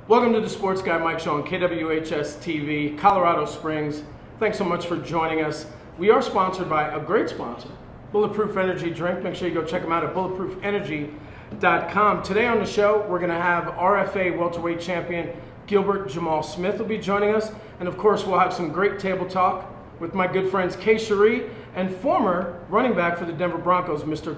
Welcome to the Sports Guy Mike Show on KWHS TV, Colorado Springs. Thanks so much for joining us. We are sponsored by a great sponsor, Bulletproof Energy Drink. Make sure you go check them out at bulletproofenergy.com. Today on the show, we're going to have RFA Welterweight Champion Gilbert Jamal Smith will be joining us. And of course, we'll have some great table talk with my good friends Sheree and former running back for the Denver Broncos, Mr.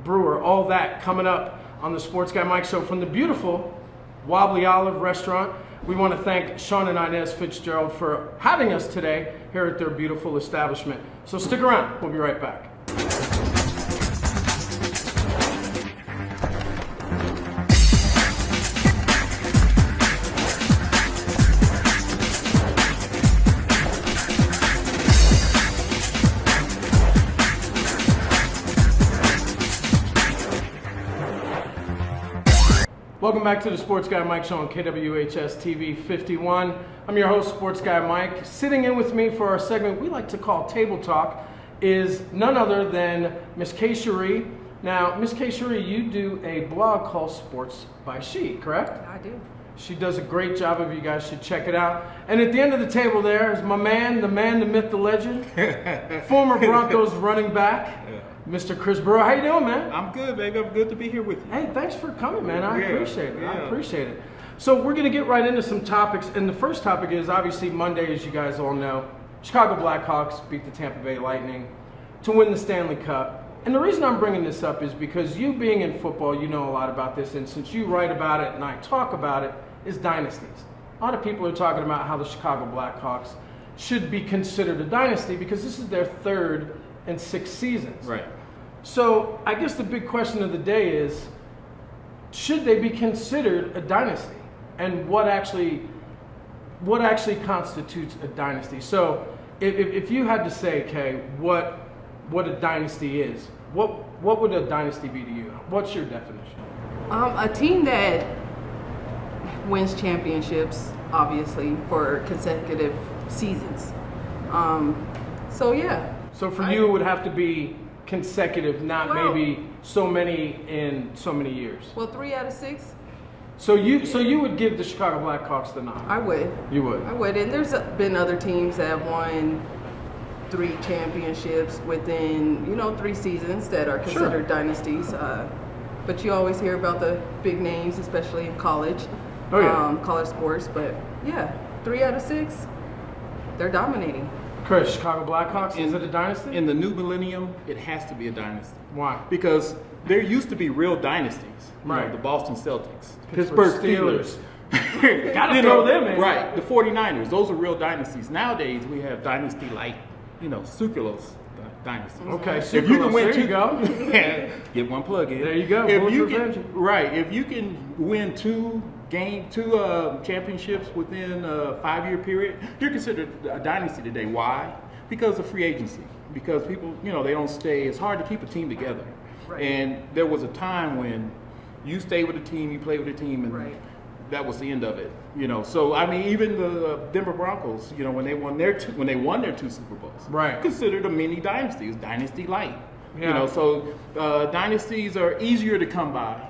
Brewer. All that coming up on the Sports Guy Mike Show from the beautiful Wobbly restaurant. We want to thank Sean and Inez Fitzgerald for having us today here at their beautiful establishment. So stick around. We'll be right back. Welcome back to the Sports Guy Mike Show on KWHS TV 51. I'm your host, Sports Guy Mike. Sitting in with me for our segment we like to call Table Talk is none other than Miss Sheree. Now, Miss Sheree, you do a blog called Sports by She, correct? I do. She does a great job of it. You guys should check it out. And at the end of the table there is my man, the myth, the legend, former Broncos running back, Mr. Brewer. How you doing, man? I'm good, baby. I'm good to be here with you. Hey, thanks for coming, man. I appreciate it. I appreciate it. So we're going to get right into some topics. And the first topic is obviously Monday, as you guys all know, Chicago Blackhawks beat the Tampa Bay Lightning to win the Stanley Cup. And the reason I'm bringing this up is because you being in football, you know a lot about this. And since you write about it and I talk about it, is dynasties. A lot of people are talking about how the Chicago Blackhawks should be considered a dynasty because this is their third and 6 seasons. Right. So I guess the big question of the day is, should they be considered a dynasty? And what actually constitutes a dynasty? So if you had to say, okay, what a dynasty is, what would a dynasty be to you? What's your definition? A team that wins championships, obviously, for consecutive seasons. So for you, it would have to be consecutive, not maybe so many in so many years. Well, 3 out of 6. So you would give the Chicago Blackhawks the nod? I would. You would? I would. And there's been other teams that have won 3 championships within, 3 seasons that are considered dynasties. But you always hear about the big names, especially in college. Oh, yeah. College sports. But, 3 out of 6, they're dominating. Chicago Blackhawks, is it a dynasty? In the new millennium, it has to be a dynasty. Why? Because there used to be real dynasties. Right. The Boston Celtics, Pittsburgh Steelers. Gotta throw them in. Right. The 49ers, those are real dynasties. Nowadays, we have dynasty like, sucrulose dynasties. Okay, if you can win there you go. Get one plug in. There you go. If you can win 2 championships within a 5-year period, you're considered a dynasty today. Why? Because of free agency. Because people, they don't stay. It's hard to keep a team together. Right. And there was a time when you stay with a team, you play with a team, and that was the end of it. So I mean, even the Denver Broncos, when they won their 2 Super Bowls, considered a mini dynasty. It was dynasty light. Yeah. So dynasties are easier to come by,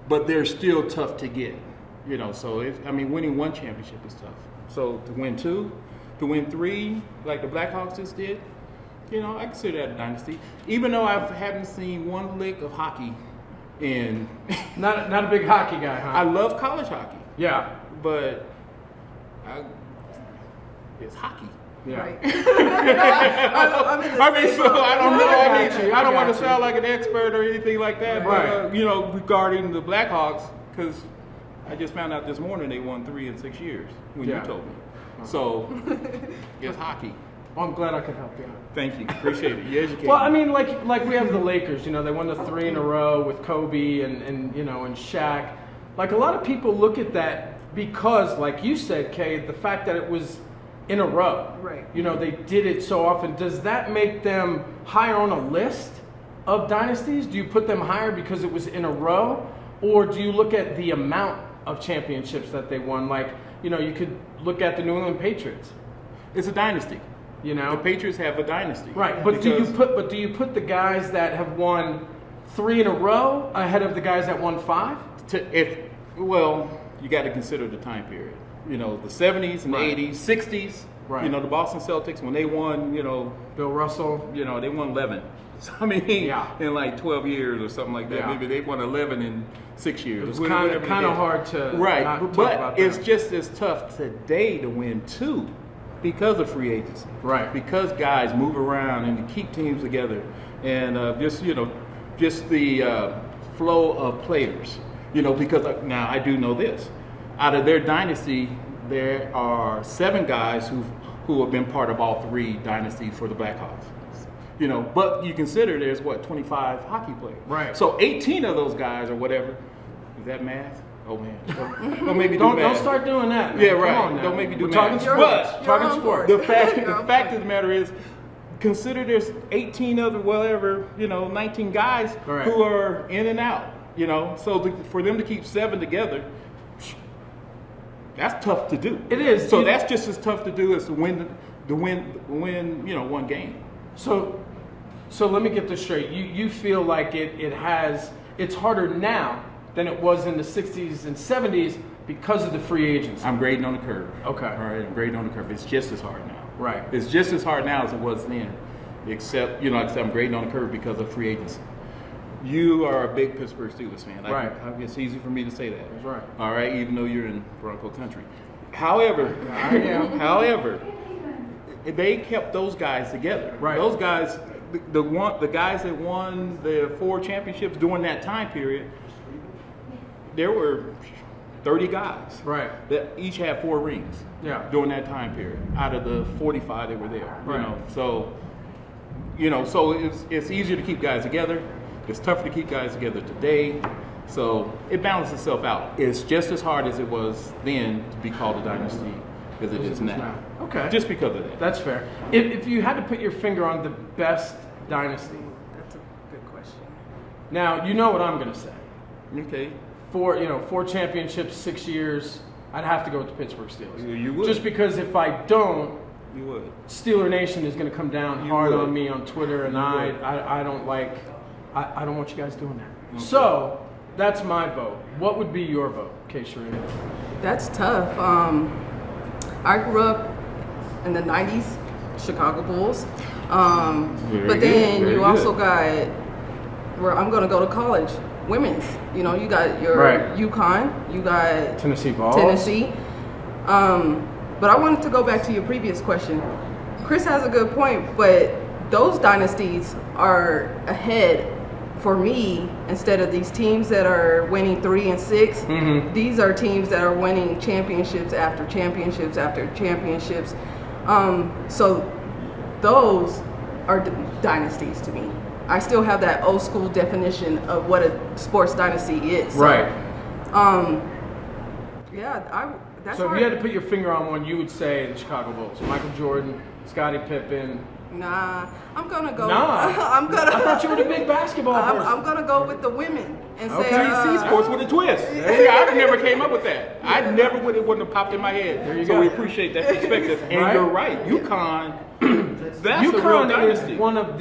but they're still tough to get. So winning 1 championship is tough. So to win 2, to win 3, like the Blackhawks just did, I consider that a dynasty. Even though I haven't seen 1 lick of hockey in. Not a big hockey guy, huh? I love college hockey. Yeah. But it's hockey. Yeah. Right. So I don't know. I don't want to sound like an expert or anything like that. Right. But, regarding the Blackhawks, because I just found out this morning they won 3 in 6 years when you told me. So it's hockey. Well, I'm glad I could help you out. Thank you. Appreciate it. You educated me. Well, like we have the Lakers. They won the 3 in a row with Kobe and Shaq. Like a lot of people look at that because, like you said, Kay, the fact that it was in a row. Right. They did it so often. Does that make them higher on a list of dynasties? Do you put them higher because it was in a row? Or do you look at the amount of championships that they won? Like, you could look at the New England Patriots. It's a dynasty. The Patriots have a dynasty. Right. But do you put the guys that have won 3 in a row ahead of the guys that won 5? you got to consider the time period. You know, the 70s and the 80s, 60s. Right. You know, the Boston Celtics, when they won, you know, Bill Russell. you know, they won 11. So, I mean, in like 12 years or something like that. Yeah. Maybe they won 11 in 6 years. It was whatever kind they of did. hard to Right, not talk but about it's that. just as tough today to win too, because of free agency. Right. Because guys move around and keep teams together, and just the flow of players. You know, because now I do know this, out of their dynasty, there are 7 guys who have been part of all 3 dynasties for the Blackhawks. You know, but you consider there's 25 hockey players. Right. So 18 of those guys or whatever. Is that math? Oh man. Don't make me do Don't math. start doing that. Man. Yeah, Come right. on now. Don't make me do We're math. talking You're- sports. you're Talking on sports. board. The fact You're on of the board. matter is, consider there's 18 other, whatever, 19 guys Right. who are in and out. You know, so for them to keep 7 together, that's tough to do. It is. So that's just as tough to do as to win one game. So let me get this straight. You feel like it's harder now than it was in the 60s and 70s because of the free agency. I'm grading on the curve. Okay. All right, I'm grading on the curve. It's just as hard now. Right. It's just as hard now as it was then, except I'm grading on the curve because of free agency. You are a big Pittsburgh Steelers fan. Right. It's easy for me to say that. That's right. All right, even though you're in Bronco country. However, I am. However, they kept those guys together. Right. Those guys, the guys that won the 4 championships during that time period, there were 30 guys. Right. That each had 4 rings. Yeah. During that time period, out of the 45 that were there. Right. So it's easier to keep guys together. It's tougher to keep guys together today. So it balances itself out. It's just as hard as it was then to be called a dynasty as it is now. Okay. Just because of that. That's fair. If you had to put your finger on the best dynasty, That's a good question. now you know what I'm going to say. Okay. 4 championships, 6 years. I'd have to go with the Pittsburgh Steelers. You would. Just because if I don't, You would. Steeler Nation is going to come down You hard would. on me on Twitter, and You I would. don't like. I don't want you guys doing that. Okay. So that's my vote. What would be your vote, Sheree? That's tough. I grew up in the 90s, Chicago Bulls. Very But good, then very you good. also got where I'm going to go to college, women's. You know, you got your Right. UConn, you got Tennessee Vols. Tennessee. But I wanted to go back to your previous question. Chris has a good point, but those dynasties are ahead for me instead of these teams that are winning 3 and 6. Mhm. These are teams that are winning championships after championships after championships. So those are dynasties to me. I still have that old school definition of what a sports dynasty is. So, Right. That's So if hard. you had to put your finger on one, you would say the Chicago Bulls. Michael Jordan, Scottie Pippen. Nah, I'm gonna go. Nah. I'm gonna. I thought you were the big basketball person. I'm gonna go with the women and Okay. say. See, sports with a twist. See, I never came up with that. I never would. It wouldn't have popped in my head. There you so go. we appreciate that perspective. And Right? you're right. UConn. That's a real UConn dynasty. is one of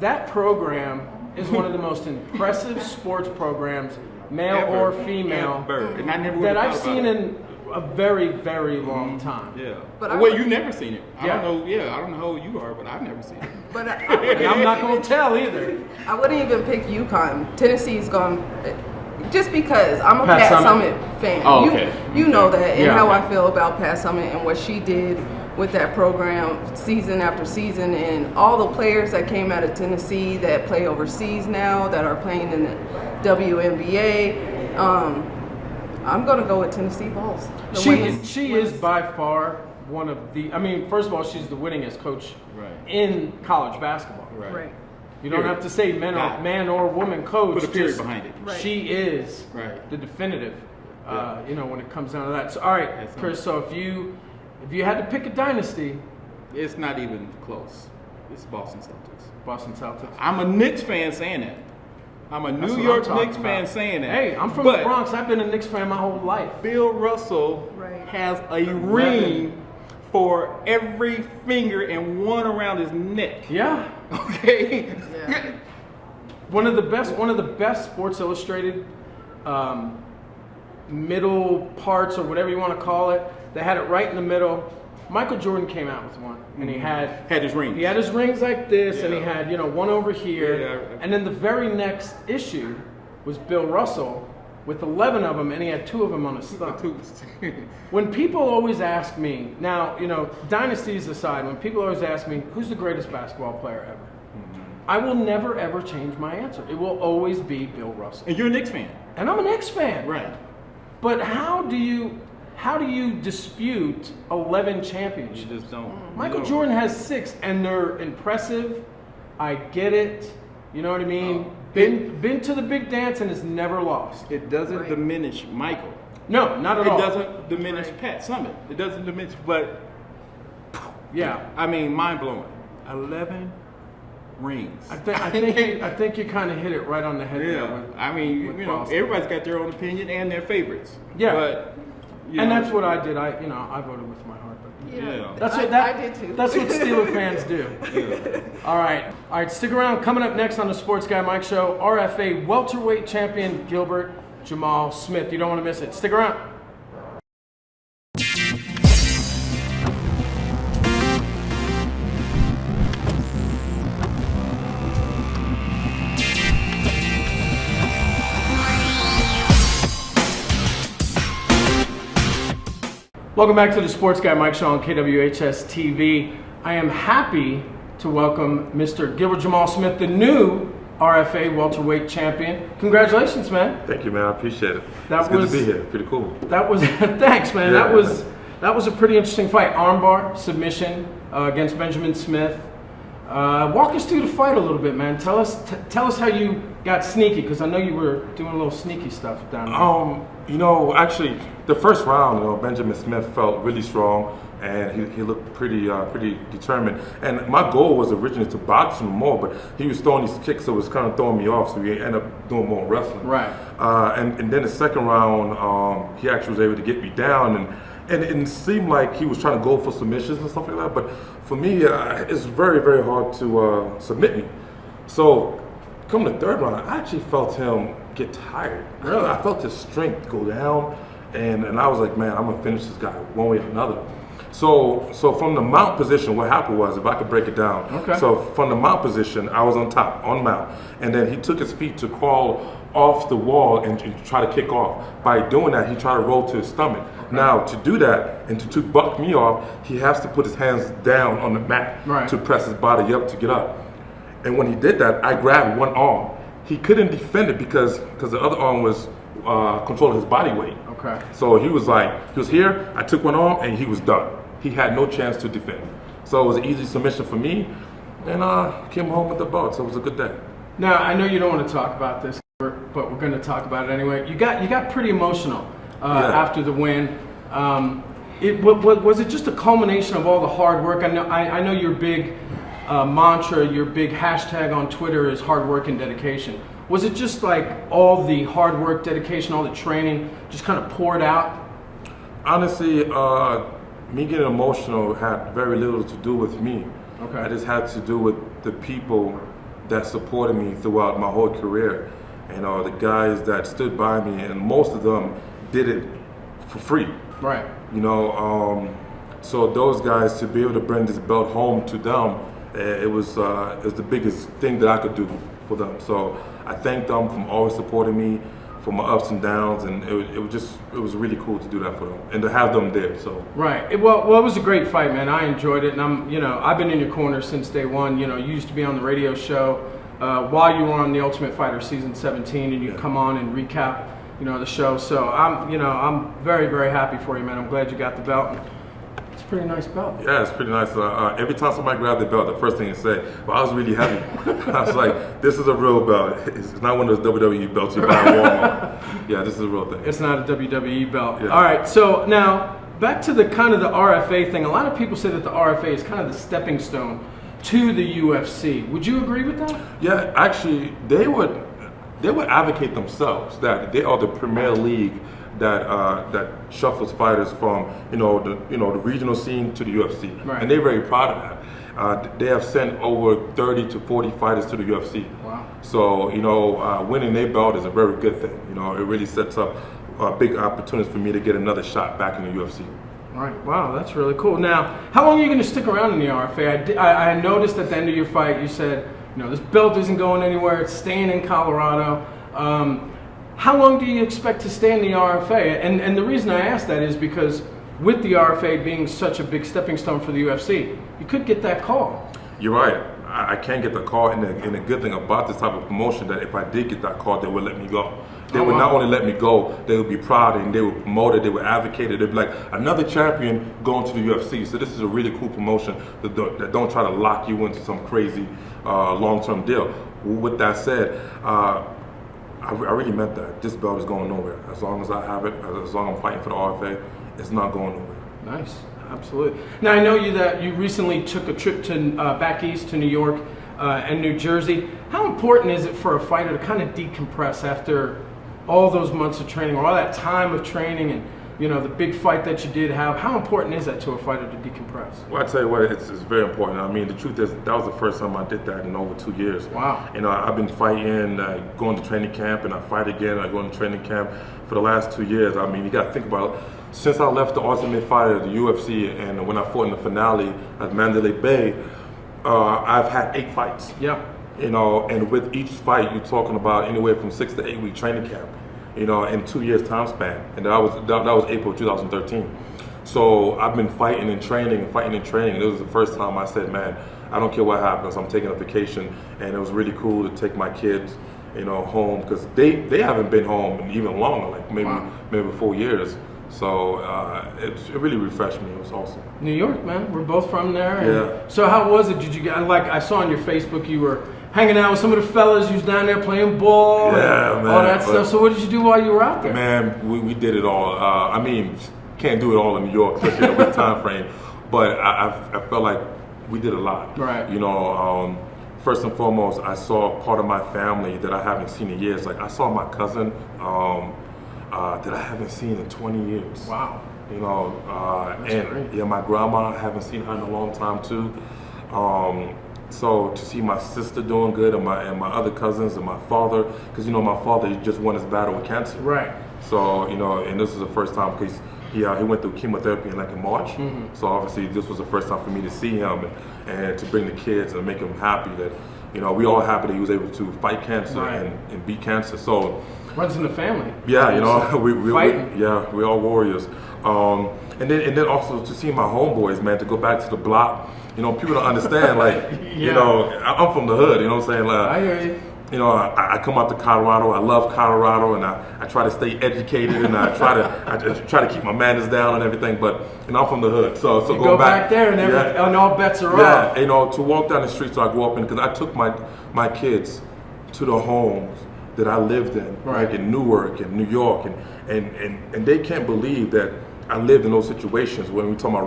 that program is one of the most impressive sports programs, male Ever. or female, Ever. And I never would that have I've thought about seen it. in a very, very long time. Yeah. But Well, I- you never seen it. I Yeah. don't know. Yeah, I don't know how old you are, but I've never seen it. But And I'm not going to tell either. I wouldn't even pick UConn. Tennessee's gone. Just because I'm a Pat Pat Summitt. Summitt fan. Oh, You- okay. You know that and Yeah. how I feel about Pat Summitt and what she did with that program season after season, and all the players that came out of Tennessee that play overseas now that are playing in the WNBA. I'm gonna go with Tennessee Vols. The women's- She is by far one of the. I mean, first of all, she's the winningest coach Right. in college basketball. right. You don't Period. have to say Got it. man or woman coach. Put a period just behind it. Right. She is Right. the definitive. Yeah. When it comes down to that. So, all right, That's Chris. So if you had to pick a dynasty, It's not even close. It's Boston Celtics. Boston Celtics. I'm a Knicks fan saying that. I'm a That's New what York I'm talking Knicks fan about. saying that. Hey, I'm from But the Bronx. I've been a Knicks fan my whole life. Bill Russell Right. has a ring for every finger and one around his neck. Yeah. Okay. Yeah. One of the best Sports Illustrated middle parts or whatever you want to call it. They had it right in the middle. Michael Jordan came out with one, and he had his rings. He had his rings like this, Yeah. and he had one over here. Yeah. And then the very next issue was Bill Russell with 11 of them, and he had 2 of them on his thumb. When people always ask me, now, dynasties aside, when people always ask me, who's the greatest basketball player ever? I will never, ever change my answer. It will always be Bill Russell. And you're a Knicks fan. And I'm a Knicks fan. Right. But how do you dispute 11 championships? You just don't. Michael Jordan has 6, and they're impressive. I get it. You know what I mean? Been to the big dance and has never lost. It doesn't diminish Michael. No, not at all. It doesn't diminish Pat Summitt. It doesn't diminish, but yeah. I mean, mind blowing. 11 rings. I think you kind of hit it right on the head. Yeah. There I mean, Boston. everybody's got their own opinion and their favorites. Yeah. But and that's what I did. I voted with my heart. But Yeah. I did too. That's what Steeler fans do. Yeah. All right. Stick around. Coming up next on the Sports Guy Mike Show, RFA welterweight champion Gilbert Jamal Smith. You don't want to miss it. Stick around. Welcome back to the Sports Guy Mike Show on KWHS TV. I am happy to welcome Mr. Gilbert Jamal Smith, the new RFA welterweight champion. Congratulations, man. Thank you, man. I appreciate it. That it's was, good to be here. Pretty cool. That was thanks, man. Yeah. That was a pretty interesting fight. Armbar submission against Benjamin Smith. Walk us through the fight a little bit, man. Tell us how you got sneaky, because I know you were doing a little sneaky stuff down there. Actually, the first round, Benjamin Smith felt really strong, and he looked pretty determined. And my goal was originally to box him more, but he was throwing these kicks, so it was kind of throwing me off. So we ended up doing more wrestling. Right. And then the second round, he actually was able to get me down, and it seemed like he was trying to go for submissions and stuff like that. But for me, it's very, very hard to submit me. So coming to the third round, I actually felt him get tired. Really? I felt his strength go down, and I was like, man, I'm gonna finish this guy one way or another. So from the mount position, what happened was, if I could break it down. Okay. So from the mount position, I was on top, on mount, and then he took his feet to crawl off the wall and try to kick off. By doing that, he tried to roll to his stomach. Okay. Now, to do that and to buck me off, he has to put his hands down on the mat to press his body up to get up. And when he did that, I grabbed one arm. He couldn't defend it because the other arm was controlling his body weight. Okay. So he was here, I took one arm, and he was done. He had no chance to defend. So it was an easy submission for me, and came home with the belt, so it was a good day. Now, I know you don't want to talk about this, but we're going to talk about it anyway. You got pretty emotional after the win. Was it just a culmination of all the hard work? I know your big mantra, your big hashtag on Twitter is hard work and dedication. Was it just like all the hard work, dedication, all the training just kind of poured out? Honestly, me getting emotional had very little to do with me. Okay. I just had to do with the people that supported me throughout my whole career. And the guys that stood by me, and most of them did it for free. Right. So those guys, to be able to bring this belt home to them, it was the biggest thing that I could do for them. So I thank them for always supporting me, for my ups and downs, and it was really cool to do that for them and to have them there. So right. It was a great fight, man. I enjoyed it, and I've been in your corner since day one. You used to be on the radio show while you were on The Ultimate Fighter season 17, and you come on and recap the show. So I'm very, very happy for you, man. I'm glad you got the belt. It's a pretty nice belt. Yeah, it's pretty nice. Every time somebody grabbed the belt, the first thing they say, well, I was really happy. I was like, this is a real belt. It's not one of those WWE belts you buy at Walmart. Yeah, this is a real thing. It's not a WWE belt. Yeah. All right, so now back to the kind of the RFA thing. A lot of people say that the RFA is kind of the stepping stone to the UFC. Would you agree with that? Yeah, actually, they would advocate themselves that they are the premier league that shuffles fighters from the regional scene to the UFC, right. And they're very proud of that. They have sent over 30 to 40 fighters to the UFC. Wow. So winning their belt is a very good thing. It really sets up big opportunities for me to get another shot back in the UFC. All right. Wow, that's really cool. Now, how long are you going to stick around in the RFA? I noticed at the end of your fight, you said, this belt isn't going anywhere. It's staying in Colorado. How long do you expect to stay in the RFA? And the reason I ask that is because with the RFA being such a big stepping stone for the UFC, you could get that call. You're right. I can get the call, and the good thing about this type of promotion that if I did get that call, they would let me go. They would not only let me go, they would be proud and they would promote it, they would advocate it. They'd be like, another champion going to the UFC. So this is a really cool promotion that don't try to lock you into some crazy long-term deal. With that said, I really meant that. This belt is going nowhere. As long as I have it, as long as I'm fighting for the RFA, it's not going nowhere. Nice. Absolutely. Now, I know that you recently took a trip to back east to New York and New Jersey. How important is it for a fighter to kind of decompress after all those months of training, or all that time of training, and the big fight that you did have? How important is that to a fighter to decompress? Well, I tell you what, it's very important. I mean, the truth is, that was the first time I did that in over 2 years. Wow. I've been fighting, going to training camp, and I fight again. I go into training camp for the last 2 years. I mean, you got to think about it. Since I left the Ultimate Fighter, the UFC, and when I fought in the finale at Mandalay Bay, I've had 8 fights. Yeah. And with each fight, you're talking about anywhere from 6 to 8 week training camp, in 2 years time span. And that was April 2013. So I've been fighting and training. And it was the first time I said, man, I don't care what happens. I'm taking a vacation. And it was really cool to take my kids, home, because they haven't been home in even longer, like maybe 4 years. So it really refreshed me. It was awesome. New York, man. We're both from there. Yeah. So how was it? Did you get, I saw on your Facebook you were hanging out with some of the fellas who's down there playing ball and all that stuff. So what did you do while you were out there? Man, we did it all. I mean, can't do it all in New York, especially with time frame. But I felt like we did a lot. Right. First and foremost, I saw part of my family that I haven't seen in years. Like I saw my cousin that I haven't seen in 20 years. Wow. And great. Yeah, my grandma, I haven't seen her in a long time too. So to see my sister doing good, and my other cousins, and my father, because my father just won his battle with cancer. Right. So and this is the first time because he went through chemotherapy in March. Mm-hmm. So obviously this was the first time for me to see him and to bring the kids and make them happy that we all happy that he was able to fight cancer and beat cancer. So runs in the family. Yeah, we're all warriors. And then also to see my homeboys, man, to go back to the block. People don't understand. I'm from the hood. You know what I'm saying? I hear you. I come out to Colorado. I love Colorado, and I try to stay educated, and I try to keep my manners down and everything. But I'm from the hood, so you go back there, and all bets are off. Yeah, to walk down the streets I grew up in, because I took my kids to the homes that I lived in, like in Newark and New York, and they can't believe that I lived in those situations when we talk about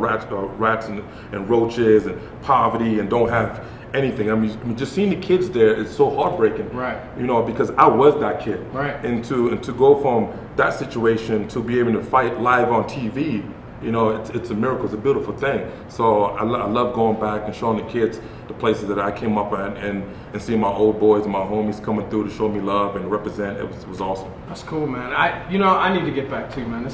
rats and roaches and poverty and don't have anything. I mean, just seeing the kids there is so heartbreaking. Right. Because I was that kid. Right. And to go from that situation to be able to fight live on TV, it's a miracle. It's a beautiful thing. So I love going back and showing the kids the places that I came up at and seeing my old boys and my homies coming through to show me love and represent. It was awesome. That's cool, man. I need to get back too, man.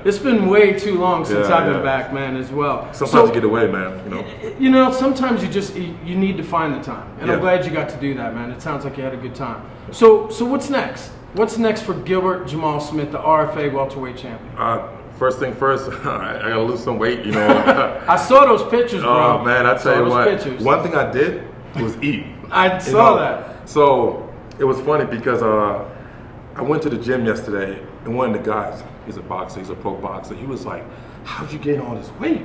It's been way too long since I've been back, man, as well. Sometimes you get away, man. Sometimes you need to find the time, and I'm glad you got to do that, man. It sounds like you had a good time. So what's next? What's next for Gilbert Jamal Smith, the RFA welterweight champion? First thing first, I gotta lose some weight, I saw those pictures, bro. Oh man, I tell you what. Pictures. One thing I did was eat. I saw that. So it was funny because I went to the gym yesterday, and one of the guys, he's a boxer, he's a pro boxer. He was like, "How'd you gain all this weight?"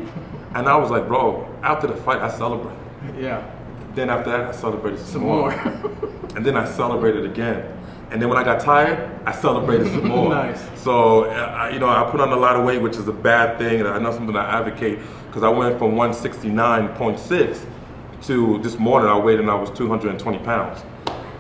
And I was like, "Bro, after the fight, I celebrated." Yeah. Then after that, I celebrated some more. And then I celebrated again. And then when I got tired, I celebrated some more. Nice. So, I put on a lot of weight, which is a bad thing, and I know something I advocate, because I went from 169.6 to this morning I weighed and I was 220 pounds.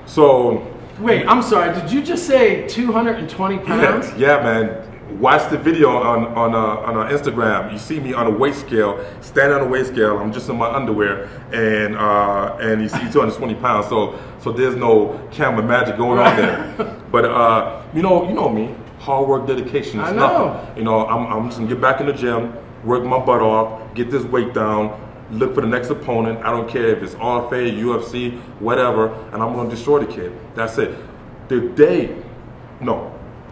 So. Wait, I'm sorry, did you just say 220 pounds? Yeah, man. Watch the video on Instagram. You see me on a weight scale, standing on a weight scale. I'm just in my underwear, and you see 220 pounds. So there's no camera magic going on there. But you know me. Hard work, dedication. It's I know. nothing. You know, I'm just gonna get back in the gym, work my butt off, get this weight down, look for the next opponent. I don't care if it's RFA, UFC, whatever, and I'm gonna destroy the kid. That's it.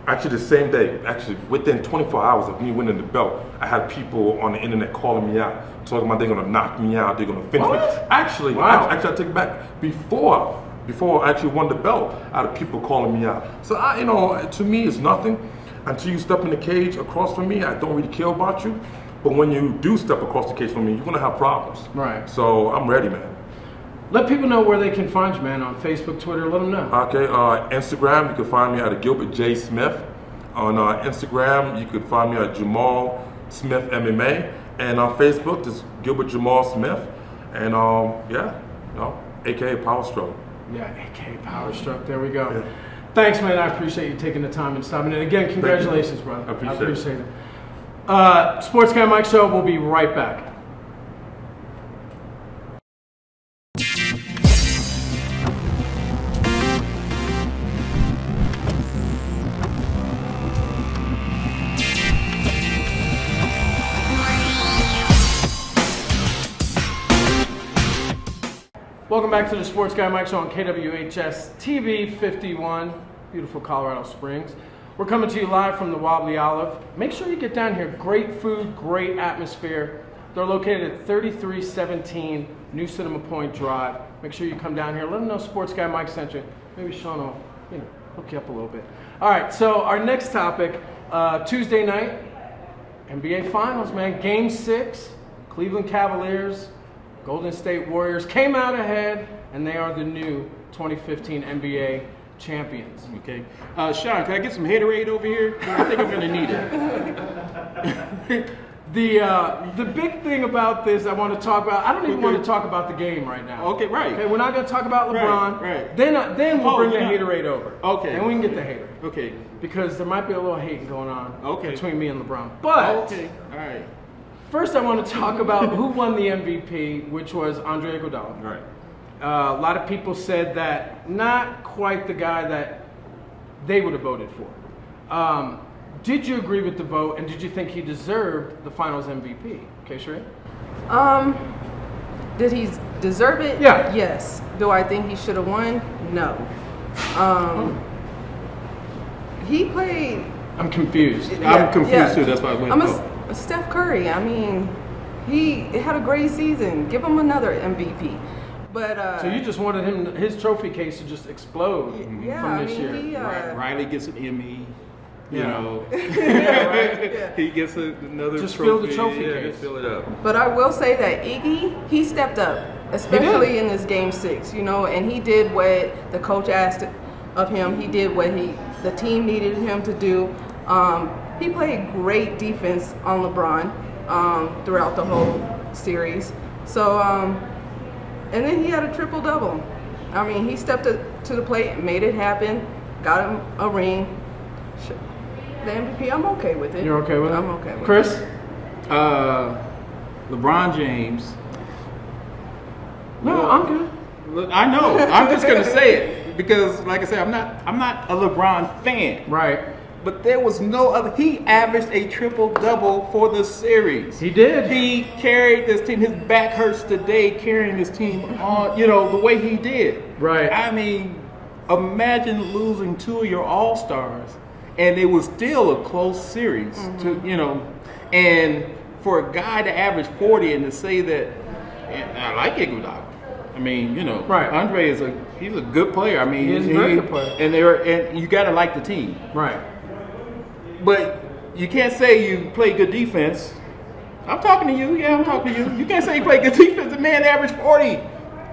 Actually the same day, actually within 24 hours of me winning the belt, I had people on the internet calling me out, talking about they're gonna knock me out, they're gonna finish me. Actually, Wow. I take it back. Before I actually won the belt, I had people calling me out. So to me, it's nothing. Until you step in the cage across from me, I don't really care about you. But when you do step across the cage from me, you're gonna have problems. Right. So I'm ready, man. Let people know where they can find you, man, on Facebook, Twitter. Let them know. Okay, Instagram, you can find me at Gilbert J. Smith. On Instagram, you can find me at Jamal Smith MMA. And on Facebook, it's Gilbert Jamal Smith. And AKA Power Stroke. Yeah, AKA Power Stroke. There we go. Yeah. Thanks, man. I appreciate you taking the time and stopping. And again, congratulations, brother. I appreciate it. Sports Guy Mike Show. We'll be right back. Welcome back to the Sports Guy Mike Show on KWHS TV 51, beautiful Colorado Springs. We're coming to you live from the Wobbly Olive. Make sure you get down here. Great food, great atmosphere. They're located at 3317 New Cinema Point Drive. Make sure you come down here. Let them know Sports Guy Mike sent you. Maybe Sean will, hook you up a little bit. All right, so our next topic, Tuesday night, NBA Finals, man. Game 6, Cleveland Cavaliers, Golden State Warriors came out ahead, and they are the new 2015 NBA champions. Okay. Sean, can I get some haterade over here? I think I'm going to need it. The big thing about this I want to talk about, I don't even want to talk about the game right now. Okay, right. Okay, we're not going to talk about LeBron. Right. Then we'll bring the yeah. haterade over. Okay. And we can get the hater. Okay. Because there might be a little hating going on between me and LeBron. But okay. All right. First, I want to talk about who won the MVP, which was Andre Iguodala. Right. A lot of people said that not quite the guy that they would have voted for. Did you agree with the vote, and did you think he deserved the Finals MVP? Okay, Sheree? Did he deserve it? Yeah. Yes. Do I think he should have won? No. He played. I'm confused. I'm confused too. That's why I went. Steph Curry. I mean, he had a great season. Give him another MVP. But so you just wanted his trophy case to just explode from this year. Riley gets an Emmy. You know, right? He gets another just trophy. Fill the trophy case. Just fill it up. But I will say that Iggy, he stepped up, especially in this game 6. And he did what the coach asked of him. He did what the team needed him to do. He played great defense on LeBron throughout the whole series. So, and then he had a triple-double. I mean, he stepped to the plate, made it happen, got him a ring. The MVP, I'm okay with it. You're okay with it? I'm okay with Chris? it. LeBron James. No, I'm good. I know. I'm just gonna say it because, like I said, I'm not a LeBron fan. Right. But there was no other. He averaged a triple-double for the series. He did. He carried this team. His back hurts today carrying this team on, the way he did. Right. I mean, imagine losing 2 of your all-stars, and it was still a close series. And for a guy to average 40 and to say that, and I like Iguodala. I mean, right. Andre he's a good player. I mean, he's a very good player. And you got to like the team. Right. But you can't say you play good defense. I'm talking to you. Yeah, I'm talking to you. You can't say you play good defense. The man averaged 40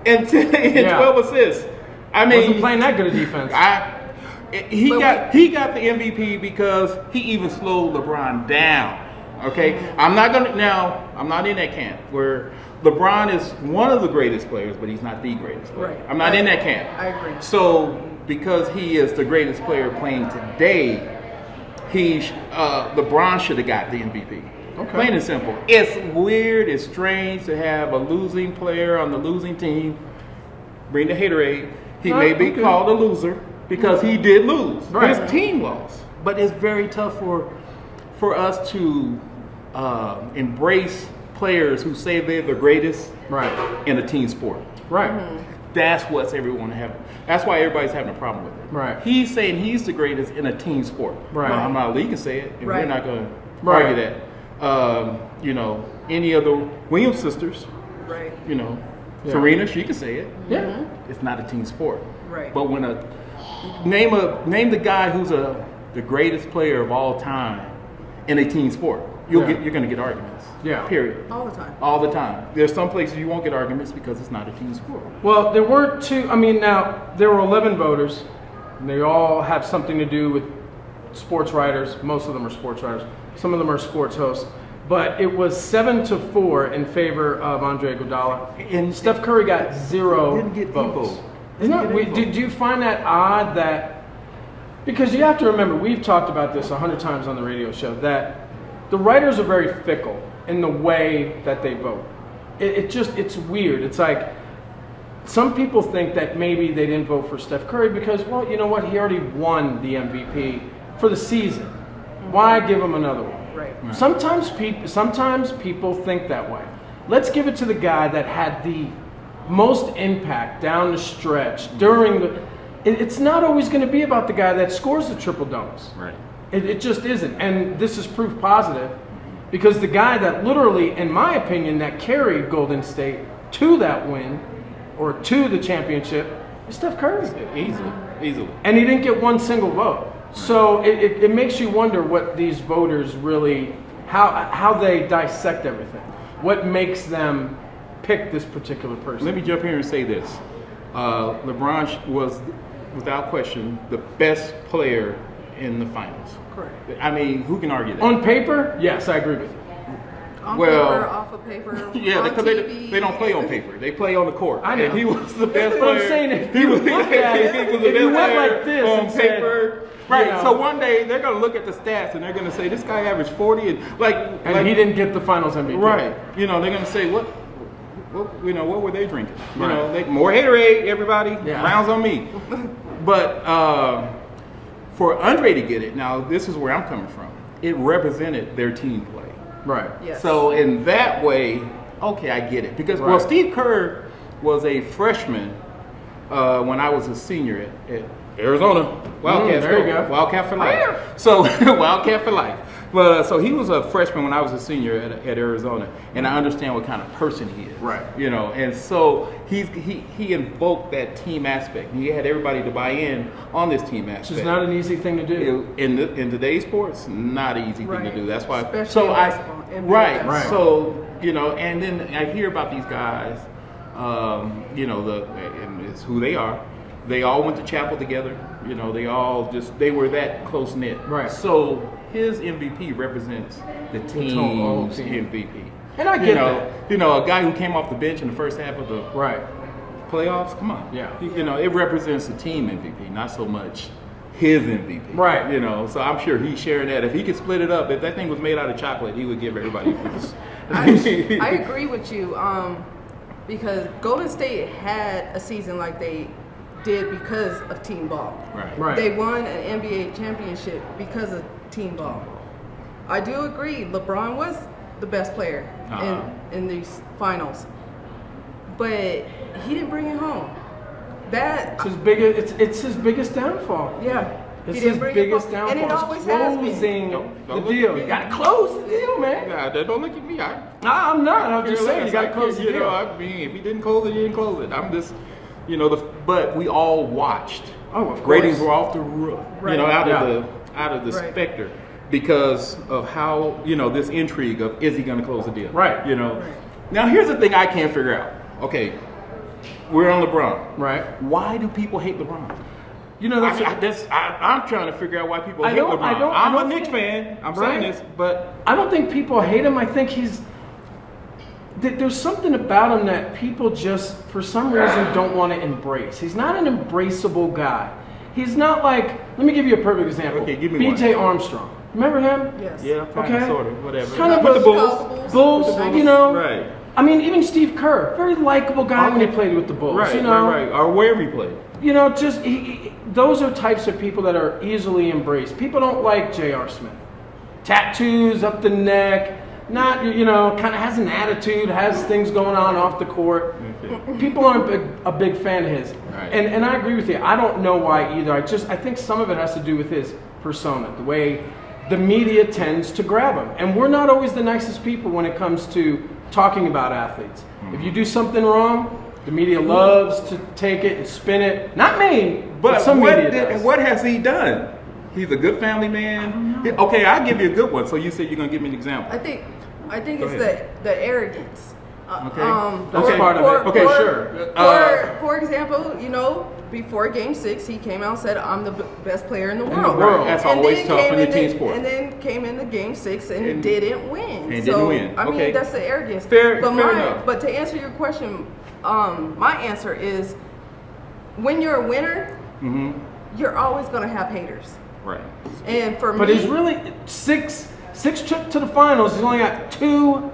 and 12 assists. I mean, wasn't playing that good a defense. He got the MVP because he even slowed LeBron down. Okay, I'm not in that camp where LeBron is one of the greatest players, but he's not the greatest player. Right. I'm not in that camp. I agree. So because he is the greatest player playing today, LeBron should have got the MVP. Okay. Plain and simple. It's weird, it's strange to have a losing player on the losing team. Bring the haterade. He may be called a loser because he did lose. Right. His team lost. but it's very tough for us to embrace players who say they're the greatest in a team sport. Right. That's what's everyone having. That's why everybody's having a problem with it. Right. He's saying he's the greatest in a team sport. Right. Well, I'm not league can say it, and we're not going to Right. argue that. You know, any of the Williams sisters, Right. you know, Yeah. Serena, she can say it. Yeah. It's not a team sport. Right. But when name the guy who's the greatest player of all time in a team sport, you're going to get arguments. Yeah. Period. All the time. All the time. There's some places you won't get arguments because it's not a team sport. Well, there weren't two. I mean, now there were 11 voters, and they all have something to do with sports writers. Most of them are sports writers. Some of them are sports hosts. But it was 7-4 in favor of Andre Iguodala, and Steph Curry got 0 Didn't get votes. vote. Isn't that weird? Did you find that odd? That because you have to remember, we've talked about this 100 times on the radio show, that the writers are very fickle in the way that they vote. It's weird. It's like some people think that maybe they didn't vote for Steph Curry because, well, you know what? He already won the MVP for the season. Why give him another one? Right. Sometimes people think that way. Let's give it to the guy that had the most impact down the stretch during the. It's not always going to be about the guy that scores the triple doubles. Right. It just isn't, and this is proof positive because the guy that literally, in my opinion, that carried Golden State to that win or to the championship is Steph Curry. Easily. And he didn't get one single vote. So it makes you wonder what these voters really, how they dissect everything. What makes them pick this particular person. Let me jump here and say this. LeBron was, without question, the best player in the finals. Correct. I mean, who can argue that? On paper, yes, I agree with you. On Well, paper, off of paper, Yeah, on because TV. they don't play on paper. They play on the court. I know. And he was the best But I'm player. saying if he you was, look at it, he was the if you best went player like this on and said, paper. Right. you know, So one day they're going to look at the stats and they're going to say this guy averaged 40 and he didn't get the Finals MVP. Right. You know, they're going to say what what were they drinking? You Right. know, more Haterade, everybody. Yeah. Rounds on me. But for Andre to get it, now this is where I'm coming from. It represented their team play. Right. Yes. So in that way, okay, I get it. Because, well, Right. Steve Kerr was a freshman when I was a senior at Arizona. Wildcats. there you go. Wildcat for life. So, Wildcat for life. But so he was a freshman when I was a senior at Arizona, and I understand what kind of person he is. Right. You know, and so he invoked that team aspect. He had everybody to buy in on this team aspect. Which is not an easy thing to do. In today's sports, not an easy thing to do. That's why. Especially in basketball, NBA right. basketball. So and then I hear about these guys. And it's who they are. They all went to chapel together. You know, they were that close knit. Right. So his MVP represents the whole team's team. MVP. And I get that. You know, a guy who came off the bench in the first half of the Right. playoffs. Come on. Yeah. You know, it represents the team MVP, not so much his MVP. Right. You know, so I'm sure he's sharing that. If he could split it up, if that thing was made out of chocolate, he would give everybody a piece. I agree with you because Golden State had a season like they did because of team ball. Right. Right. They won an NBA championship because of team ball. I do agree, LeBron was the best player in these finals, but he didn't bring it home. It's his biggest. It's his biggest downfall. Yeah. It's He his didn't bring biggest it downfall. home. And it It's always has been. closing Don't the look deal. at me. You gotta close the deal, man. Nah, don't look at me. I'm not. I'm just saying you gotta close the You deal. know, I mean, if he didn't close it, he didn't close it. I'm just, but we all watched. Oh, of course. Ratings were off the roof. Right. You know, out Yeah. of the Right. specter because of how this intrigue of is he going to close the deal? Right. You know. Right. Now here's the thing I can't figure out. Okay, we're on LeBron. Right. Why do people hate LeBron? You know that's. I'm trying to figure out why people I hate don't- LeBron. I don't- I'm I a don't Knicks think- fan. I'm Right. saying this, but I don't think people hate him. I think there's something about him that people just, for some reason, don't want to embrace. He's not an embraceable guy. He's not like, let me give you a perfect example. Okay, give me B.J. Armstrong. Remember him? Yes. yeah, kind of, Okay. sort of, whatever. Kind of with a- the Bulls. Bulls, With the Bulls. you know. Right. I mean, even Steve Kerr, very likable guy when he Okay. played with the Bulls. Right, you know? right. Or wherever he played. You know, just those are types of people that are easily embraced. People don't like J.R. Smith. Tattoos up the neck, not, you know, kind of has an attitude, has things going on off the court. People aren't a big fan of his. Right. And I agree with you. I don't know why either. I think some of it has to do with his persona, the way the media tends to grab him. And we're not always the nicest people when it comes to talking about athletes. If you do something wrong, the media loves to take it and spin it. Not me, but some media does. What has he done? He's a good family man. Okay, I'll give you a good one. So you said you're gonna give me an example. I think Go it's ahead. the arrogance. That's part of it. Okay, sure. For example, you know, before Game 6, he came out and said, "I'm the best player in the world." That's And always then tough came in the in team sport. And then came into Game 6 and didn't win. Didn't win. I mean, Okay. that's the arrogance. Fair enough. But to answer your question, my answer is, when you're a winner, you're always going to have haters. Right. And for But me, he's really six trip to the finals. He's only got 2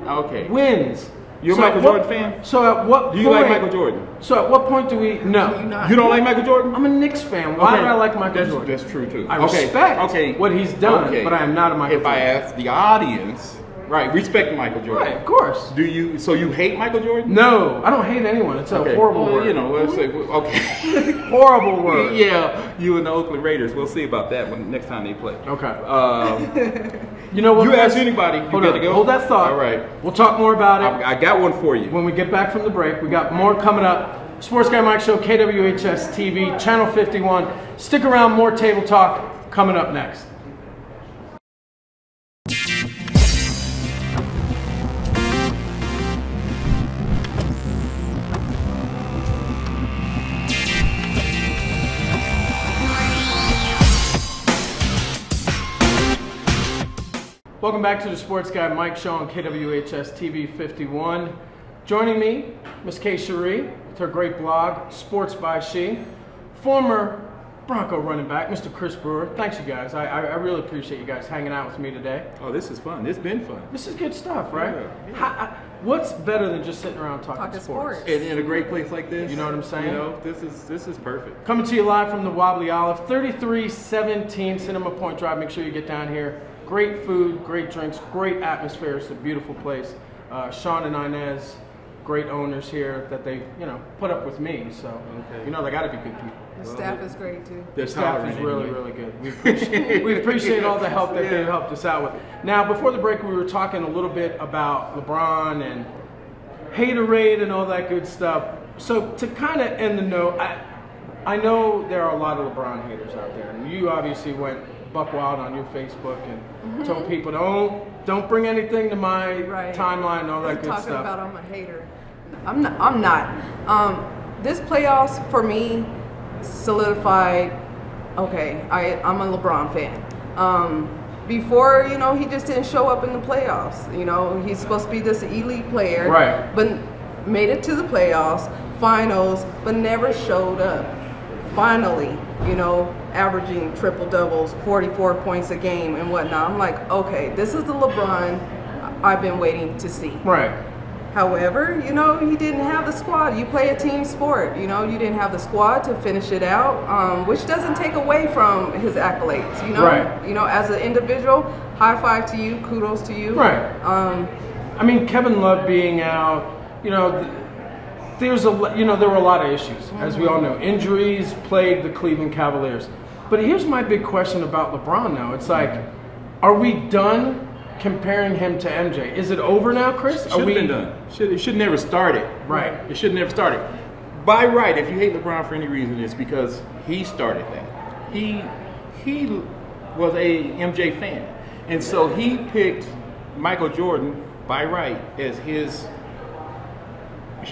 wins. You're a So Michael at what- Jordan fan? So at what point? Do you like Michael Jordan? So at what point do we? No. you're not. You don't like Michael Jordan? I'm a Knicks fan. Why do I like Michael Jordan? That's true too. I respect what he's done, but I am not a Michael If Jordan. I ask the audience, right, respect Michael Jordan. Right, of course. Do you? So you hate Michael Jordan? No, I don't hate anyone. It's a horrible well, word. You know, let's say okay. Horrible word. Yeah, you and the Oakland Raiders. We'll see about that when next time they play. Okay. You know what? You ask anybody. You Hold gotta on. go. Hold that thought. All right. We'll talk more about it I got one for you. when we get back from the break. We got more coming up. Sports Guy Mike Show, KWHS TV, Channel 51. Stick around. More table talk coming up next. Welcome back to the Sports Guy Mike Show on KWHS TV 51. Joining me, Miss K. Sheree, with her great blog, Sports by She. Former Bronco running back, Mr. Chris Brewer. Thanks, you guys. I really appreciate you guys hanging out with me today. Oh, this is fun. It's been fun. This is good stuff, right? Yeah. What's better than just sitting around talking sports? sports. In a great place like this. You know what I'm saying? You know, this is perfect. Coming to you live from the Wobbly Olive, 3317 Cinema Point Drive. Make sure you get down here. Great food, great drinks, great atmosphere. It's a beautiful place. Sean and Inez, great owners here that they, put up with me. So, they got to be good people. The staff is great too. The staff is really, really good. We appreciate all the help that they've helped us out with. Now, before the break, we were talking a little bit about LeBron and haterade and all that good stuff. So to kind of end the note, I know there are a lot of LeBron haters out there, and you obviously went buck wild on your Facebook and told people don't bring anything to my timeline and all that good Talking stuff. about I'm a hater. I'm not. This playoffs for me solidified. Okay, I'm a LeBron fan. Before, he just didn't show up in the playoffs. He's supposed to be this elite player, Right. But made it to the playoffs, finals, but never showed up. Finally, averaging triple doubles, 44 points a game and whatnot. I'm like, okay, this is the LeBron I've been waiting to see. Right. However, he didn't have the squad. You play a team sport. You didn't have the squad to finish it out, which doesn't take away from his accolades. Right. As an individual, high five to you, kudos to you. Right. Kevin Love being out, there were a lot of issues, as we all know. Injuries plagued the Cleveland Cavaliers. But here's my big question about LeBron now. It's like, are we done comparing him to MJ? Is it over now, Chris? Should have been done. It should never started. Right. It should never started. By right, if you hate LeBron for any reason, it's because he started that. He was a MJ fan. And so he picked Michael Jordan by right as his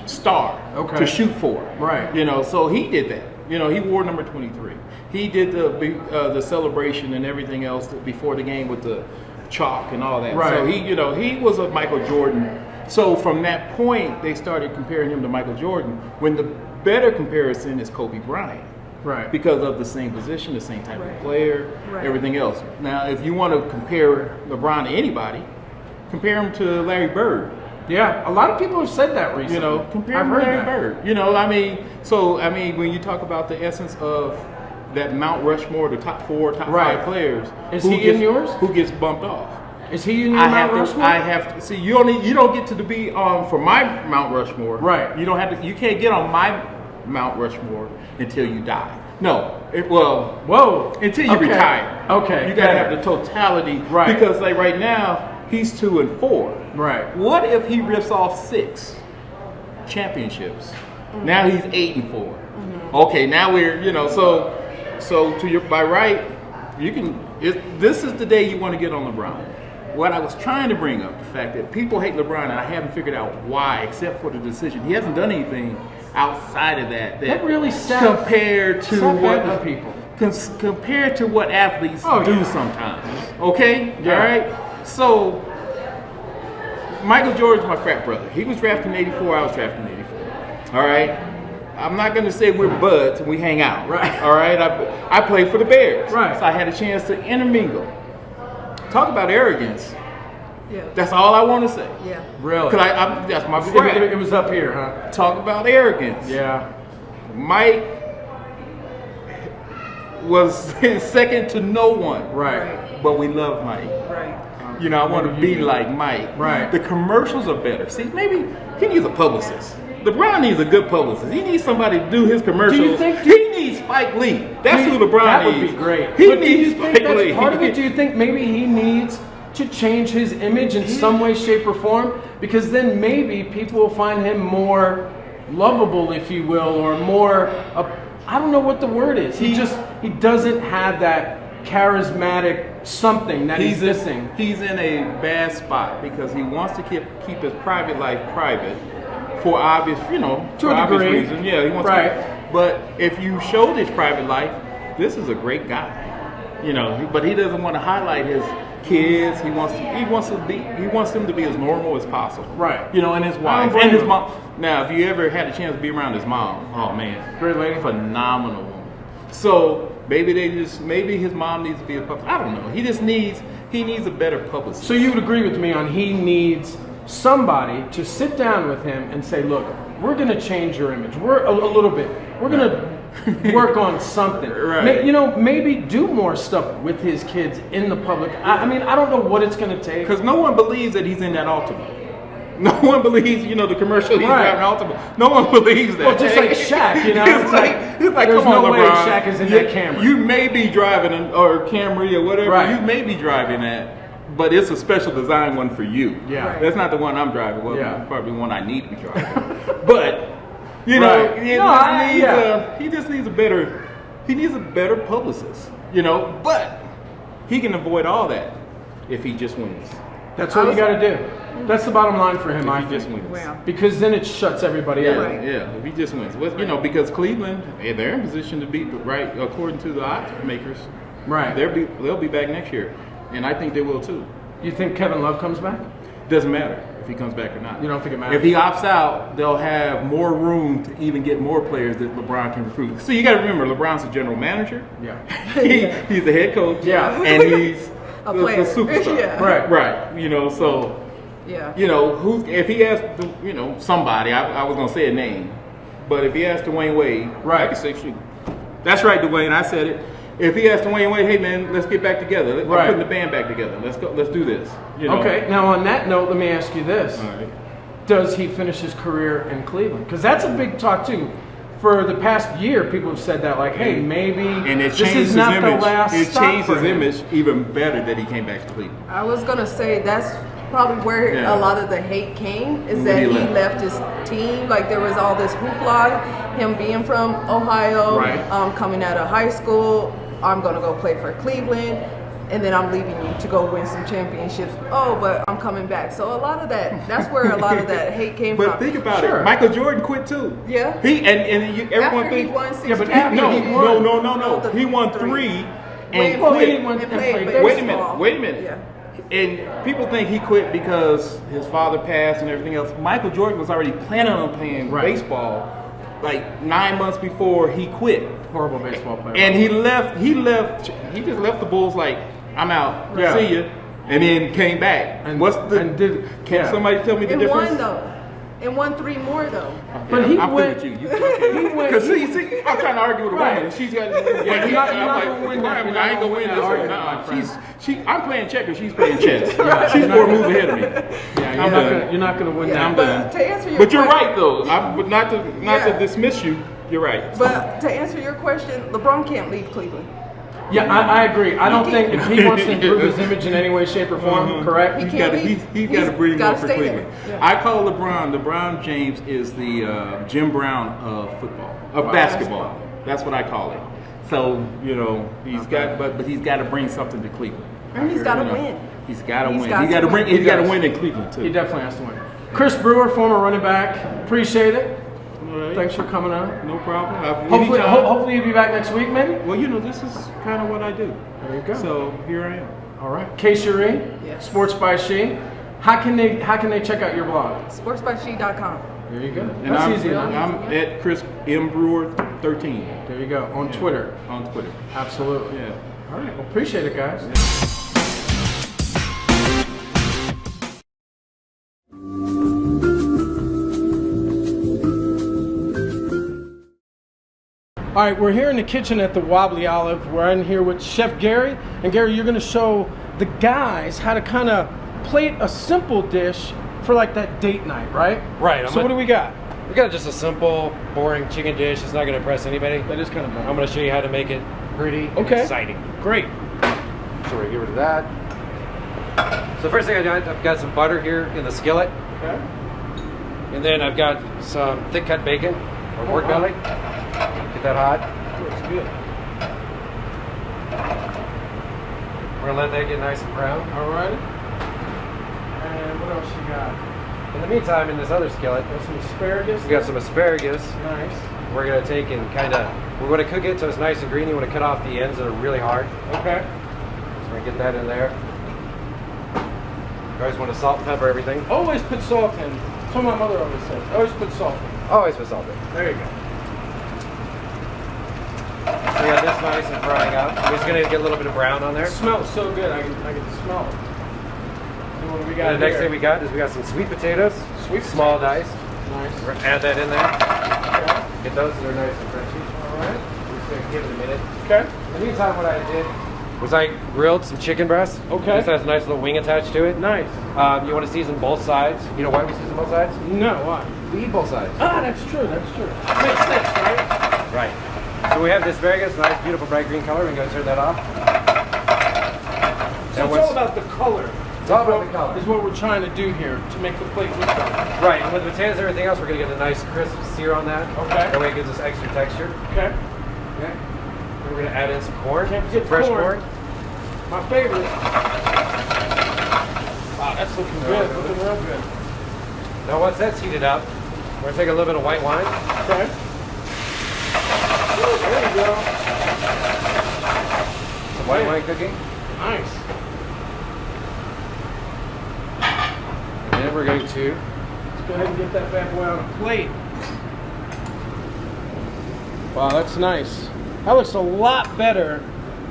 star to shoot for. Right. So he did that. He wore number 23. He did the celebration and everything else before the game with the chalk and all that. Right. So he was a Michael Jordan. So from that point, they started comparing him to Michael Jordan, when the better comparison is Kobe Bryant. Right. Because of the same position, the same type of player, everything else. Now, if you want to compare LeBron to anybody, compare him to Larry Bird. Yeah, a lot of people have said that recently. You know, compared I've to heard Larry that. Bird. You know, I mean, when you talk about the essence of that Mount Rushmore, the top 4, top 5 players, Is he in yours? Who gets bumped off? Is he in your Mount Rushmore? I have to see. You don't get to be on for my Mount Rushmore. Right. You don't have to. You can't get on my Mount Rushmore until you die. No. Whoa. Until you retire. Okay. You gotta have the totality. Right. Because like right now, he's 2 and 4. Right. What if he rips off 6 championships? Now he's 8 and 4. Okay, now we're so to your by right, you can. This is the day you want to get on LeBron. What I was trying to bring up, the fact that people hate LeBron, and I haven't figured out why, except for the decision. He hasn't done anything outside of that really sad. compared to what people. Compared to what athletes do sometimes. Okay, Yeah. all right. So Michael Jordan's my frat brother. He was drafted in '84. I was drafted in '84. All right. I'm not going to say we're buds and we hang out. Right. All right. I played for the Bears. Right. So I had a chance to intermingle. Talk about arrogance. Yeah. That's all I want to say. Yeah. Really? Because that's my frat. It was up here, huh? Talk about arrogance. Yeah. Mike was second to no one. Right. But we love Mike. Right. You know, I want to be like Mike. Right. The commercials are better. See, maybe he needs a publicist. LeBron needs a good publicist. He needs somebody to do his commercials. Do you think- he needs Spike Lee? That's who LeBron That needs. would be great. He But do you needs think Spike that's Lee. part of it? Do you think maybe he needs to change his image in some way, shape, or form? Because then maybe people will find him more lovable, if you will, or more. I don't know what the word is. He doesn't have that charismatic something that he's missing. He's in a bad spot because he wants to keep his private life private for obvious, To a for obvious degree. reasons. Yeah, he wants Right. to. But if you showed his private life, this is a great guy. But he doesn't want to highlight his kids. He wants them to be as normal as possible. Right. And his wife blame and his him. mom. Now, if you ever had a chance to be around his mom, oh man, Great lady. phenomenal woman. So maybe his mom needs to be a publicist. I don't know. He needs a better publicist. So you would agree with me on he needs somebody to sit down with him and say, look, we're going to change your image. We're a little bit. We're going to work on something. Right. Maybe do more stuff with his kids in the public. I mean, I don't know what it's going to take. Because no one believes that he's in that Altima. No one believes, the commercial he's Right. driving Altima. No one believes that. Well, just like Shaq, it's like there's come on, no way LeBron. Shaq is in that Camry. You may be driving or Camry or whatever. Right. You may be driving that, but it's a special design one for you. Yeah. Right. That's not the one I'm driving. Well, Yeah. it's probably one I need to be driving. But Right. he just needs a better. He needs a better publicist. But he can avoid all that if he just wins. That's what you got to do. That's the bottom line for him, I If he think. just wins. Wow. Because then it shuts everybody Yeah, out. Right. yeah. If he just wins, because Cleveland, they're in position to beat, right? According to the odds makers, Right. they'll be back next year, and I think they will too. You think Kevin Love comes back? Doesn't matter if he comes back or not. You don't think it matters? If he opts out, they'll have more room to even get more players that LeBron can recruit. So you got to remember, LeBron's the general manager. Yeah. He's the head coach. Yeah. and he's A the player. superstar. Yeah. Right. So. Yeah. If he asked, somebody, I was gonna say a name, but if he asked Dwayne Wade, Right. I could say, shoot, that's right, Dwayne, I said it. If he asked Dwayne Wade, hey man, let's get back together. I'm Right. putting the band back together. Let's go. Let's do this. Okay, now on that note, let me ask you this. All right. Does he finish his career in Cleveland? Because that's a big talk too. For the past year, people have said that, like, hey, maybe And it this changed is his not image. the last It stop changed for his him. image even better that he came back to Cleveland. I was gonna say that's probably where Yeah. a lot of the hate came, is When that he he left. left his team. Like there was all this hoopla, him being from Ohio, Right. coming out of high school. I'm gonna go play for Cleveland, and then I'm leaving you to go win some championships. Oh, but I'm coming back. So a lot of that's where a lot of that hate came But from. think about Sure. it. Michael Jordan quit too. Yeah. Everyone After he thinks. won 6 Yeah, but championships. after he won- No. He won 3 and Well, he quit. didn't win- And and played played Wait a minute. baseball. Wait a minute. Yeah. And people think he quit because his father passed and everything else. Michael Jordan was already planning on playing Right. baseball like 9 months before he quit. Horrible baseball player. And he just left the Bulls like, I'm out. Yeah. See ya. and then came back. And what's the? and did Can somebody tell me the And difference? won though. And won 3 more though. But he I'm went- with you. he went- Because see, I'm trying to argue with a Right. woman, and she's got. you're not gonna win that. I You're ain't not gonna gonna win win this that one. argument, my friend. I'm playing checkers. She's playing chess. Yeah, She's you're 4 not moves ahead of me. Yeah, I'm done. you're not gonna win Yeah, that. I'm but done. to answer your But you're question- right though. But not to Yeah. dismiss you. You're right. But to answer your question, LeBron can't leave Cleveland. Yeah, I agree. I don't think if he wants to improve his image in any way, shape, or form, correct? He He's can't got to leave. he's got to bring him gotta up for stay Cleveland. there. Yeah. I call LeBron James is the Jim Brown of football, of basketball. That's what I call it. So he's got, but he's got to bring something to Cleveland. And he's got to You know, win. He's got to He's win. got He's got to to bring. win. He's got to does. win in Cleveland too. He definitely has to win. Chris Brewer, former running back. Appreciate it. All right. Thanks for coming on. No problem. Hopefully, Anytime. hopefully you'll be back next week, maybe. Well, this is kind of what I do. There you go. So here I am. All right. Sheree, Yes. Sports by She. How can they check out your blog? SportsByShe.com. There you go. And That's I'm, easy enough. I'm at Chris M. Brewer 13 There you go. On Twitter. on Twitter. Absolutely. Yeah. All right. Well, appreciate it, guys. All right, we're here in the kitchen at the Wobbly Olive. We're in here with Chef Gary. And Gary, you're going to show the guys how to kind of plate a simple dish for like that date night, right? Right. So what do we got? We got just a simple, boring chicken dish. It's not going to impress anybody. That is kind of I'm going to show you how to make it pretty and Okay. exciting. Great. So we're going to get rid of that. So the first thing I've got some butter here in the skillet. Okay. And then I've got some thick cut bacon or pork belly. Get that hot. Looks good. We're going to let that get nice and brown. All right. And what else you got? In the meantime, in this other skillet, Got some asparagus. we got some asparagus. Nice. We're going to take and we're going to cook it so it's nice and green. You want to cut off the ends that are really hard. Okay. So we're going to get that in there. You always want to salt and pepper everything. Always put salt in. That's what my mother always says. Always put salt in. Always put salt in. There you go. So we got this nice and frying up. We're just going to get a little bit of brown on there. It smells so good. I can smell it. And what do we got And the next here? thing we got is we got some sweet potatoes. Sweet Small potatoes. diced. Nice. We're going to add that in there. Okay. Get those so they're nice and crunchy. All right. We're just going to give it a minute. Okay. In the meantime, what I did was I grilled some chicken breast. Okay. This has a nice little wing attached to it. Nice. You want to season both sides. You know why we season both sides? No, why? We eat both sides. Ah, that's true. That's true. Makes sense, right? Right. So we have this asparagus, nice, beautiful, bright green color. We can go and turn that off. So it's all about the color. It's all about the color. Is what we're trying to do here to make the plate look better. Right, and with the potatoes and everything else, we're going to get a nice crisp sear on that. Okay. That way it gives us extra texture. Okay. Okay. Then we're going to add in some corn. Can't forget Fresh corn. corn. My favorite. Wow, that's looking good. good. Looking real good. Now once that's heated up, we're going to take a little bit of white wine. Okay. Ooh, there you go. Some white wine cooking. Nice. And then we're going to Let's go ahead and get that bad boy on a plate. Wow, that's nice. That looks a lot better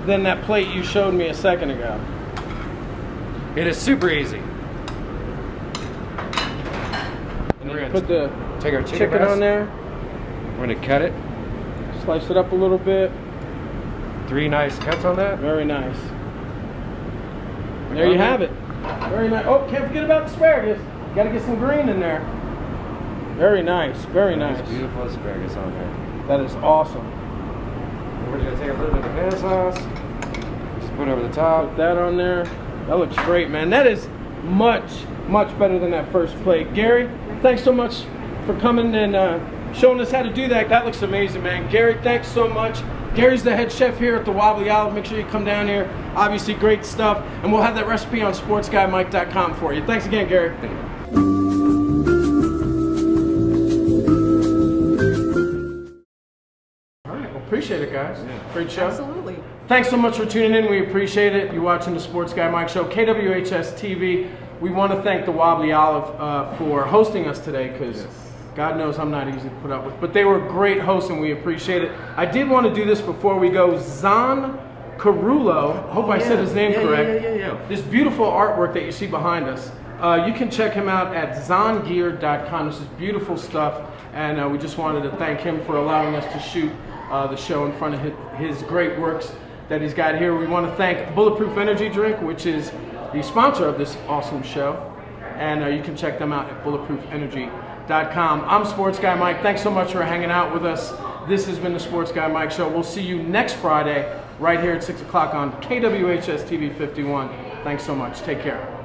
than that plate you showed me a second ago. It is super easy. And we're going Put the to take our chicken breast. on there, We're going to cut it. slice it up a little bit. 3 nice cuts on that. Very nice. There you have it. Very nice. Oh, can't forget about the asparagus. Got to get some green in there. Very nice. Very nice. Beautiful asparagus on there. That is awesome. And we're going to take a little bit of tomato sauce. Just put it over the top. Put that on there. That looks great, man. That is much, much better than that first plate. Gary, thanks so much for coming and showing us how to do that. That looks amazing, man. Gary, thanks so much. Gary's the head chef here at the Wobbly Olive. Make sure you come down here. Obviously, great stuff. And we'll have that recipe on SportsGuyMike.com for you. Thanks again, Gary. All right. Well, appreciate it, guys. Great show. Absolutely. Thanks so much for tuning in. We appreciate it. You're watching the Sports Guy Mike Show, KWHS TV. We want to thank the Wobbly Olive for hosting us today because God knows I'm not easy to put up with. But they were great hosts and we appreciate it. I did want to do this before we go. Zahn Carullo. I hope I said his name correct. Yeah. This beautiful artwork that you see behind us. You can check him out at zongear.com. This is beautiful stuff, and we just wanted to thank him for allowing us to shoot the show in front of his great works that he's got here. We want to thank Bulletproof Energy Drink, which is the sponsor of this awesome show, and you can check them out at bulletproofenergy.com. I'm Sports Guy Mike. Thanks so much for hanging out with us. This has been the Sports Guy Mike Show. We'll see you next Friday right here at 6 o'clock on KWHS TV 51. Thanks so much. Take care.